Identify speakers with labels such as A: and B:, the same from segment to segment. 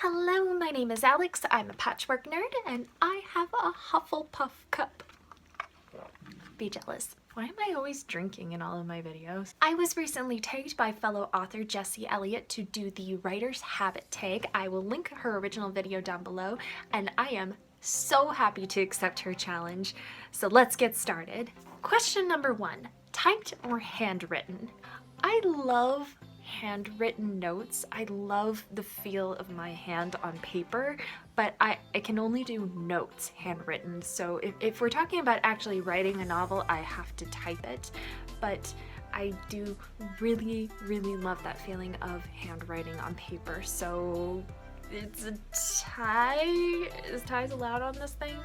A: Hello, my name is Alex. I'm a patchwork nerd and I have a Hufflepuff cup. Be jealous. Why am I always drinking in all of my videos? I was recently tagged by fellow author Jessie Elliott to do the writer's habit tag. I will link her original video down below and I am so happy to accept her challenge. So let's get started. Question number 1, typed or handwritten? I love handwritten notes. I love the feel of my hand on paper, but I can only do notes handwritten. So if we're talking about actually writing a novel, I have to type it. But I do really, really love that feeling of handwriting on paper. So it's a tie. Is ties allowed on this thing?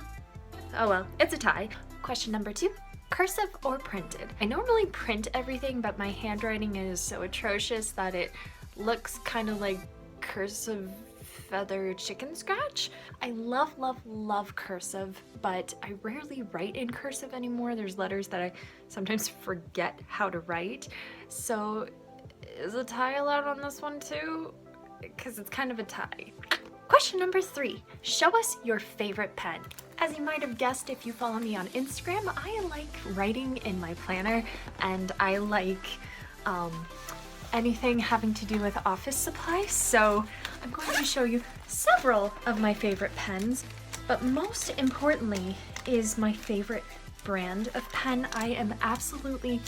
A: Oh well, it's a tie. Question number 2. Cursive or printed? I normally print everything, but my handwriting is so atrocious that it looks kind of like cursive feather chicken scratch. I love, love, love cursive, but I rarely write in cursive anymore. There's letters that I sometimes forget how to write. So is a tie allowed on this one too? Because it's kind of a tie. Question number 3, show us your favorite pen. As you might have guessed if you follow me on Instagram, I like writing in my planner and I like anything having to do with office supplies. So I'm going to show you several of my favorite pens, but most importantly is my favorite brand of pen. I am absolutely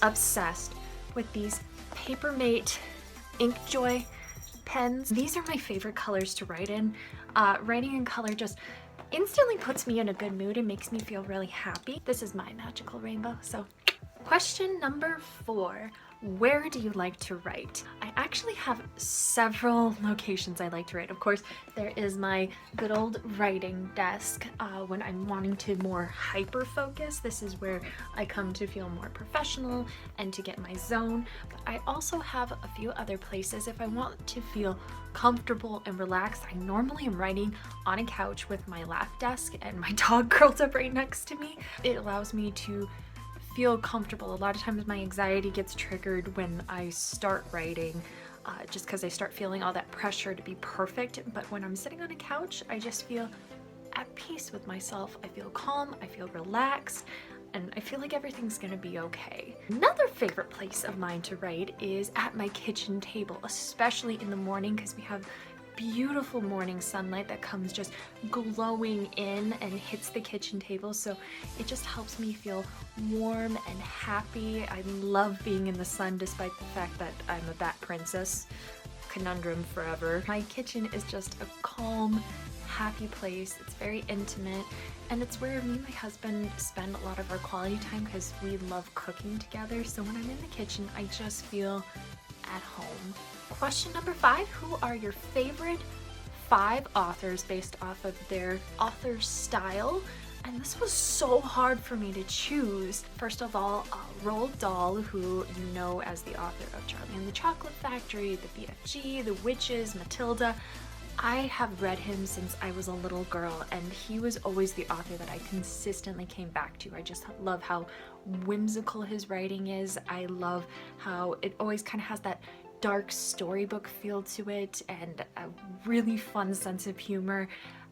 A: obsessed with these Papermate Inkjoy pens. These are my favorite colors to write in. Writing in color just instantly puts me in a good mood and makes me feel really happy. This is my magical rainbow. So question number 4, where do you like to write? I actually have several locations I like to write. Of course, there is my good old writing desk. When I'm wanting to more hyper focus, this is where I come to feel more professional and to get my zone. But I also have a few other places if I want to feel comfortable and relaxed. I normally am writing on a couch with my lap desk and my dog curled up right next to me. It allows me to feel comfortable. A lot of times my anxiety gets triggered when I start writing, just because I start feeling all that pressure to be perfect. But when I'm sitting on a couch, I just feel at peace with myself. I feel calm, I feel relaxed, and I feel like everything's gonna be okay. Another favorite place of mine to write is at my kitchen table, especially in the morning because we have beautiful morning sunlight that comes just glowing in and hits the kitchen table, so it just helps me feel warm and happy. I love being in the sun despite the fact that I'm a bat princess. Conundrum forever. My kitchen is just a calm, happy place. It's very intimate, and it's where me and my husband spend a lot of our quality time because we love cooking together. So when I'm in the kitchen, I just feel at home. Question number 5, who are your favorite 5 authors based off of their author style? And this was so hard for me to choose. First of all, Roald Dahl, who you know as the author of Charlie and the Chocolate Factory, the BFG, The Witches, Matilda. I have read him since I was a little girl, and he was always the author that I consistently came back to. I just love how whimsical his writing is. I love how it always kind of has that dark storybook feel to it and a really fun sense of humor,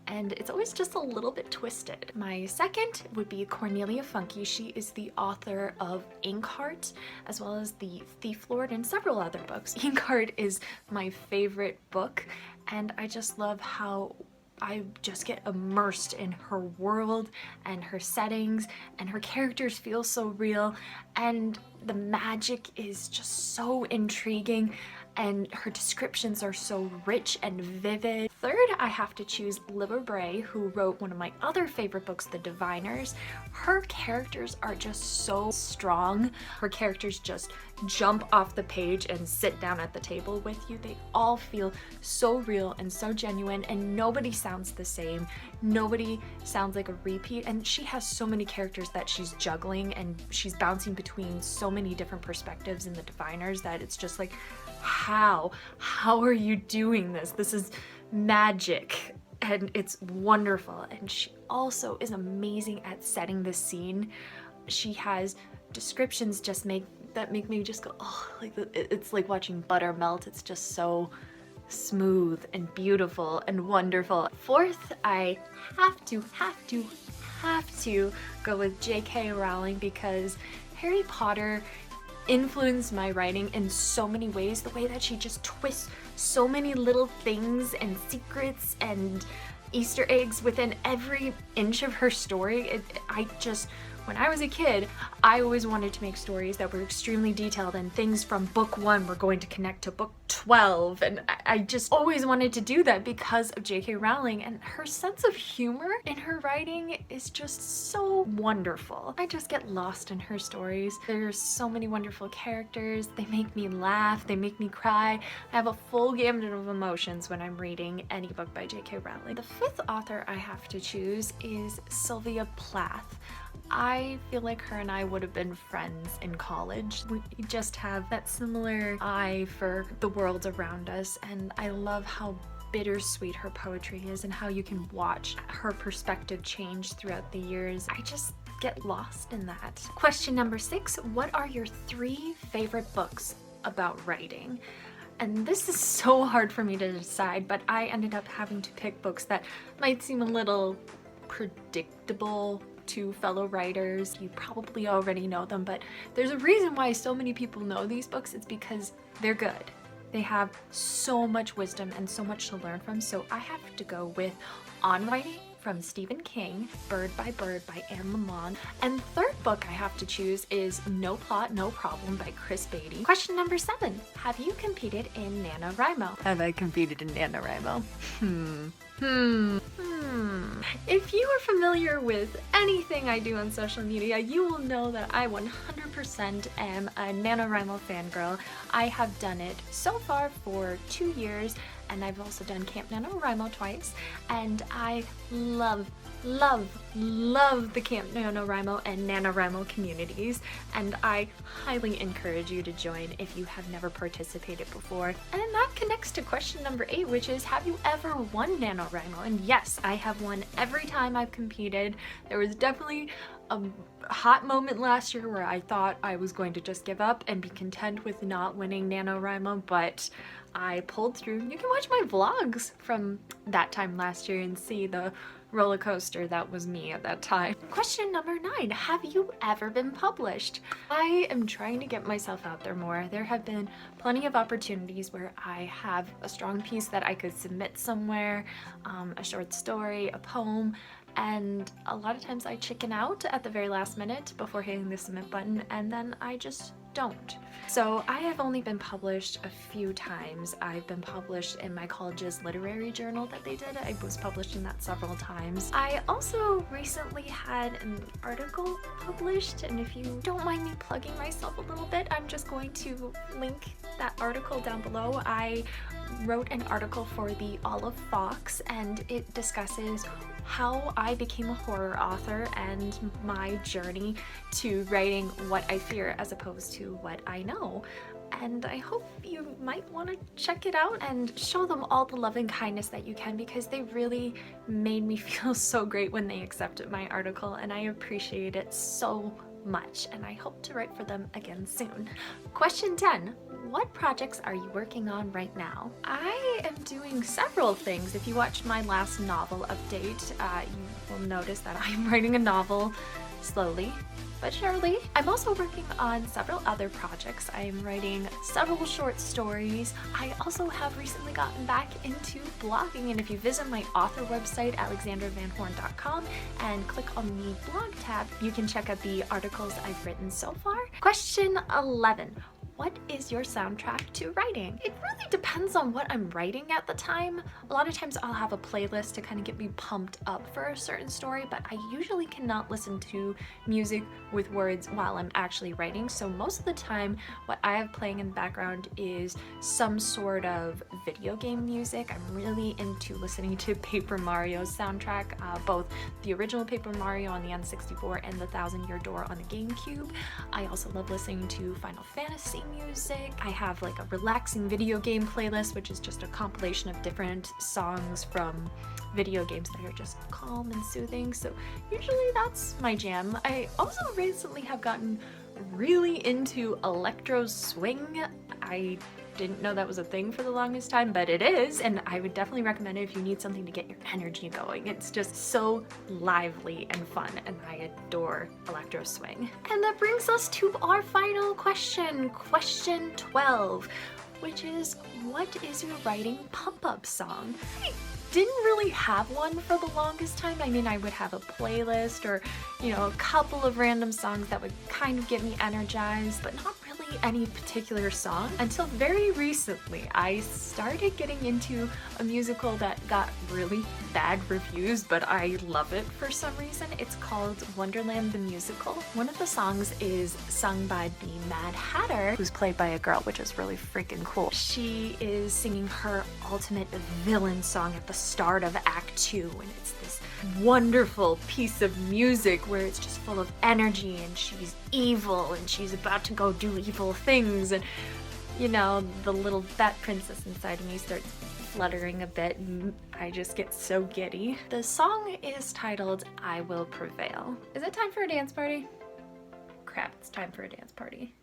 A: and it's always just a little bit twisted. My second would be Cornelia Funke. She is the author of Inkheart as well as The Thief Lord and several other books. Inkheart is my favorite book, and I just love how I just get immersed in her world and her settings, and her characters feel so real, and the magic is just so intriguing, and her descriptions are so rich and vivid. Third, I have to choose Libba Bray, who wrote one of my other favorite books, The Diviners. Her characters are just so strong. Her characters just jump off the page and sit down at the table with you. They all feel so real and so genuine, and nobody sounds the same. Nobody sounds like a repeat, and she has so many characters that she's juggling, and she's bouncing between so many different perspectives in The Diviners that it's just like, how are you doing this? This is magic, and it's wonderful. And she also is amazing at setting the scene. She has descriptions that make me just go, oh, like it's like watching butter melt. It's just so smooth and beautiful and wonderful. Fourth, I have to go with J.K. Rowling because Harry Potter influenced my writing in so many ways. The way that she just twists so many little things and secrets and Easter eggs within every inch of her story. When I was a kid, I always wanted to make stories that were extremely detailed and things from book 1 were going to connect to book 12, and I just always wanted to do that because of J.K. Rowling, and her sense of humor in her writing is just so wonderful. I just get lost in her stories. There's so many wonderful characters. They make me laugh, they make me cry. I have a full gamut of emotions when I'm reading any book by J.K. Rowling. The fifth author I have to choose is Sylvia Plath. I feel like her and I would have been friends in college. We just have that similar eye for the world around us, and I love how bittersweet her poetry is and how you can watch her perspective change throughout the years. I just get lost in that. Question number 6, what are your 3 favorite books about writing? And this is so hard for me to decide, but I ended up having to pick books that might seem a little predictable to fellow writers. You probably already know them, but there's a reason why so many people know these books. It's because they're good. They have so much wisdom and so much to learn from. So I have to go with On Writing from Stephen King, Bird by Bird by Anne Lamott. And third book I have to choose is No Plot, No Problem by Chris Beatty. Question number 7, have you competed in NaNoWriMo? Have I competed in NaNoWriMo? If you are familiar with anything I do on social media, you will know that I 100% am a NaNoWriMo fangirl. I have done it so far for 2 years, and I've also done Camp NaNoWriMo twice, and I love the Camp NaNoWriMo and NaNoWriMo communities, and I highly encourage you to join if you have never participated before. And that connects to question number 8, which is, have you ever won NaNoWriMo? And yes, I have won every time I've competed. There was definitely a hot moment last year where I thought I was going to just give up and be content with not winning NaNoWriMo, but I pulled through. You can watch my vlogs from that time last year and see the roller coaster that was me at that time. Question number 9, have you ever been published? I am trying to get myself out there more. There have been plenty of opportunities where I have a strong piece that I could submit somewhere, a short story, a poem, and a lot of times I chicken out at the very last minute before hitting the submit button, and then I just don't. So I have only been published a few times. I've been published in my college's literary journal that they did. I was published in that several times. I also recently had an article published, and if you don't mind me plugging myself a little bit, I'm just going to link that article down below. I wrote an article for the Olive Fox, and it discusses how I became a horror author and my journey to writing what I fear as opposed to what I know. And I hope you might want to check it out and show them all the love and kindness that you can, because they really made me feel so great when they accepted my article, and I appreciate it so much, and I hope to write for them again soon. Question 10. What projects are you working on right now? I am doing several things. If you watched my last novel update, you will notice that I'm writing a novel slowly but surely. I'm also working on several other projects. I am writing several short stories. I also have recently gotten back into blogging, and if you visit my author website, alexandravanhorn.com, and click on the blog tab, you can check out the articles I've written so far. Question 11. What is your soundtrack to writing? It really depends on what I'm writing at the time. A lot of times I'll have a playlist to kind of get me pumped up for a certain story, but I usually cannot listen to music with words while I'm actually writing. So most of the time, what I have playing in the background is some sort of video game music. I'm really into listening to Paper Mario's soundtrack, both the original Paper Mario on the N64 and the Thousand Year Door on the GameCube. I also love listening to Final Fantasy music. I have like a relaxing video game playlist, which is just a compilation of different songs from video games that are just calm and soothing. So usually that's my jam. I also recently have gotten really into electro swing. I didn't know that was a thing for the longest time, but it is, and I would definitely recommend it if you need something to get your energy going. It's just so lively and fun, and I adore electro swing. And that brings us to our final question, question 12, which is, what is your writing pump-up song? I didn't really have one for the longest time. I mean, I would have a playlist or, you know, a couple of random songs that would kind of get me energized, but not really any particular song. Until very recently, I started getting into a musical that got really bad reviews, but I love it for some reason. It's called Wonderland the Musical. One of the songs is sung by the Mad Hatter, who's played by a girl, which is really freaking cool. She is singing her ultimate villain song at the start of Act 2, and it's this wonderful piece of music where it's just full of energy, and she's evil, and she's about to go do evil things, and you know, the little bat princess inside of me starts fluttering a bit, and I just get so giddy. The song is titled I Will Prevail. Is it time for a dance party? Crap, it's time for a dance party.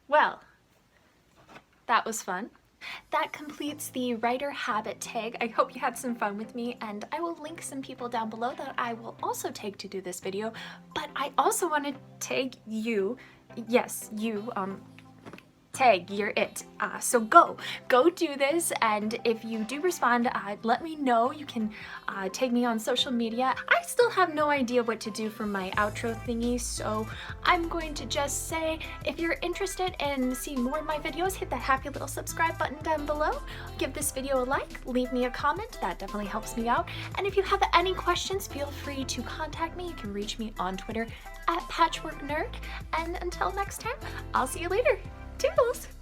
A: Well, that was fun. That completes the writer habit tag. I hope you had some fun with me, and I will link some people down below that I will also tag to do this video, but I also want to tag you. Yes, you, tag, you're it. So go do this, and if you do respond, let me know. You can tag me on social media. I still have no idea what to do for my outro thingy, so I'm going to just say, if you're interested in seeing more of my videos, hit that happy little subscribe button down below. Give this video a like, leave me a comment, that definitely helps me out. And if you have any questions, feel free to contact me. You can reach me on Twitter @PatchworkNerd. And until next time, I'll see you later. Toodles!